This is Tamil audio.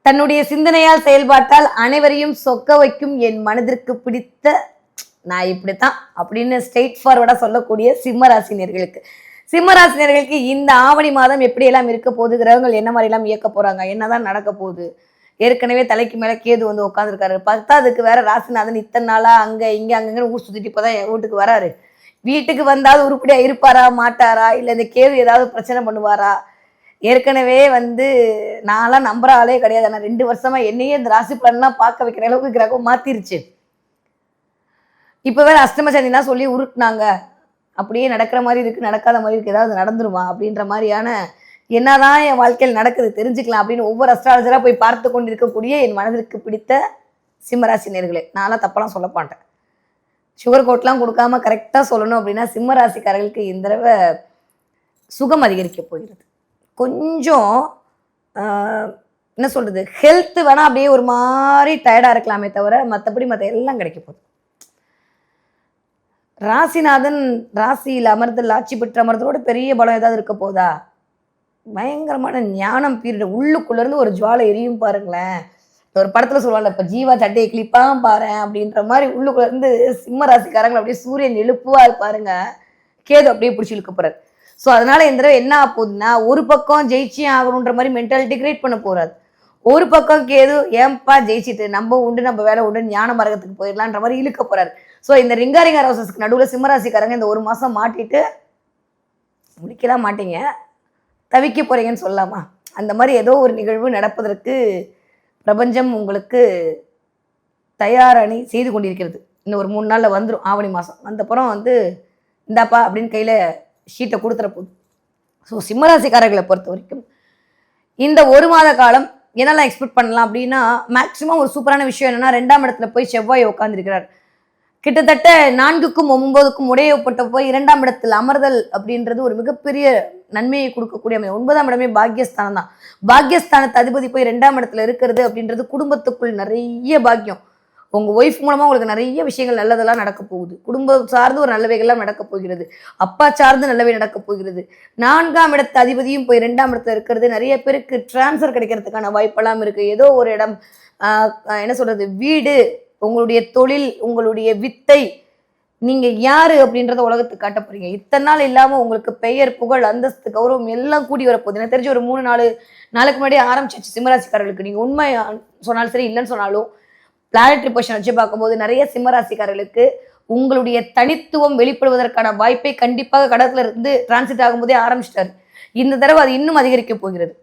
தன்னுடைய சிந்தனையால் செயல்பாட்டால் அனைவரையும் சொக்க வைக்கும் என் மனதிற்கு பிடித்த நான் இப்படித்தான் அப்படின்னு ஸ்ட்ரெயிட் ஃபார்வர்டா சொல்லக்கூடிய சிம்மராசினியர்களுக்கு இந்த ஆவணி மாதம் எப்படியெல்லாம் இருக்க போகுது, கிரகங்கள் என்ன மாதிரி எல்லாம் இயக்க போறாங்க, என்னதான் நடக்க போகுது. ஏற்கனவே தலைக்கு மேல கேது வந்து உட்காந்துருக்காரு. பத்தாவதுக்கு வேற ராசிநாதன் இத்தனை நாளா அங்க இங்க அங்கங்கன்னு ஊர் சுத்திட்டு இப்பதான் வீட்டுக்கு வராரு. வீட்டுக்கு வந்தாலும் உருப்படியா இருப்பாரா மாட்டாரா, இல்ல இந்த கேது ஏதாவது பிரச்சனை பண்ணுவாரா? ஏற்கனவே வந்து நான்லாம் நம்புற ஆளே கிடையாது. ஆனா 2 வருஷமா என்னையே இந்த ராசி பலன்லாம் பார்க்க வைக்கிற அளவுக்கு கிரகம் மாத்திருச்சு. இப்ப வேற அஷ்டம சனிலாம் சொல்லி உருட்டுனாங்க. அப்படியே நடக்கிற மாதிரி இருக்கு, நடக்காத மாதிரி இருக்கு, ஏதாவது நடந்துருமா அப்படின்ற மாதிரியான என்னதான் என் வாழ்க்கையில் நடக்குது தெரிஞ்சுக்கலாம் அப்படின்னு ஒவ்வொரு அஸ்ட்ராலஜரா போய் பார்த்து கொண்டு இருக்கக்கூடிய என் மனதிற்கு பிடித்த சிம்மராசி நேர்களே, நான்லாம் தப்பெல்லாம் சொல்ல மாட்டேன். சுகர் கோட்லாம் கொடுக்காம கரெக்டாக சொல்லணும் அப்படின்னா சிம்மராசிக்காரர்களுக்கு இந்த தடவை சுகம் அதிகரிக்க போகிறது. கொஞ்சம் என்ன சொல்றது, ஹெல்த் வேணா அப்படியே ஒரு மாதிரி டயர்டா இருக்கலாமே தவிர மற்றபடி மற்ற எல்லாம் கிடைக்க போகுது. ராசிநாதன் ராசியில் அமர்தல் ஆட்சி பெற்ற அமர்தலோட பெரிய பலம் ஏதாவது இருக்க போதா? பயங்கரமான ஞானம் பீரியட் உள்ளுக்குள்ள இருந்து ஒரு ஜுவாலை எரியும் பாருங்களேன். ஒரு படத்துல சொல்லுவாங்க, இப்ப ஜீவா சட்டையை கிளிப்பா பாரு அப்படின்ற மாதிரி உள்ளுக்குள்ள இருந்து சிம்ம ராசிக்காரங்களை அப்படியே சூரியன் எழுப்புவா பாருங்க. கேது அப்படியே பிடிச்சி இழுக்க போறாரு. ஸோ அதனால இந்த தடவை என்ன ஆக போகுதுன்னா, ஒரு பக்கம் ஜெயிச்சியே ஆகணுன்ற மாதிரி மென்டாலிட்டி கிரியேட் பண்ண போறாரு. ஒரு பக்கம் கேது ஏன்பா ஜெயிச்சிட்டு நம்ம உண்டு நம்ம வேலை உண்டு ஞான மரகத்துக்கு போயிடலான்ற மாதிரி இழுக்க போறாரு. ஸோ இந்த ரிங்காரிங்க ரோசஸ்க்கு நடுவில் சிம்மராசிக்காரங்க இந்த 1 மாசம் மாட்டிட்டு முடிக்கலாம் மாட்டீங்க, தவிக்க போறீங்கன்னு சொல்லலாமா? அந்த மாதிரி ஏதோ ஒரு நிகழ்வு நடப்பதற்கு பிரபஞ்சம் உங்களுக்கு தயாரணி செய்து கொண்டிருக்கிறது. இன்னும் ஒரு 3 நாள்ல வந்துடும். ஆவணி மாதம் வந்தப்புறம் வந்து இந்தாப்பா அப்படின்னு கையில ஷீட்டை கொடுத்துற போகுது. ஸோ சிம்மராசிக்காரர்களை பொறுத்த வரைக்கும் இந்த 1 மாத காலம் என்னெல்லாம் எக்ஸ்பெக்ட் பண்ணலாம் அப்படின்னா, மேக்சிமம் ஒரு சூப்பரான விஷயம் என்னன்னா, 2ஆம் இடத்துல போய் செவ்வாய் உட்காந்துருக்கிறார். கிட்டத்தட்ட 4க்கும் 9க்கும் உடையப்பட்ட போய் 2ஆம் இடத்தில் அமர்தல் அப்படின்றது ஒரு மிகப்பெரிய நன்மையை கொடுக்கக்கூடிய 9ஆம் இடமே பாக்கியஸ்தானம் தான். பாக்கியஸ்தானத்து அதிபதி போய் 2ஆம் இடத்துல இருக்கிறது அப்படின்றது குடும்பத்துக்குள் நிறைய பாக்கியம். உங்க ஒய்ஃப் மூலமா உங்களுக்கு நிறைய விஷயங்கள் நல்லதெல்லாம் நடக்க போகுது. குடும்பம் சார்ந்து ஒரு நல்லவைகள்லாம் நடக்க போகிறது. அப்பா சார்ந்து நல்லவை நடக்க போகிறது. 4ஆம் இடத்து அதிபதியும் போய் 2ஆம் இடத்துல இருக்கிறது நிறைய பேருக்கு டிரான்ஸ்ஃபர் கிடைக்கிறதுக்கான வாய்ப்பெல்லாம் இருக்கு. ஏதோ ஒரு இடம் என்ன சொல்றது, வீடு, உங்களுடைய தொழில், உங்களுடைய வித்தை, நீங்க யாரு அப்படின்றத உலகத்துக்கு காட்ட போறீங்க. இத்தனை நாள் இல்லாம உங்களுக்கு பெயர், புகழ், அந்தஸ்து, கௌரவம் எல்லாம் கூடி வரப்போகுது. எனக்கு தெரிஞ்சு ஒரு 3-4 நாளுக்கு முன்னாடி ஆரம்பிச்சிச்சு சிம்மராசிக்காரர்களுக்கு. நீங்க உண்மை சொன்னாலும் சரி இல்லைன்னு சொன்னாலும் பிளானட்டரி பொசிஷன் வச்சு பார்க்கும்போது நிறைய சிம்மராசிக்காரர்களுக்கு உங்களுடைய தனித்துவம் வெளிப்படுவதற்கான வாய்ப்பை கண்டிப்பாக கடத்துல இருந்து டிரான்சிட் ஆகும்போதே ஆரம்பிச்சிட்டாரு. இந்த தடவை அது இன்னும் அதிகரிக்க போகிறது.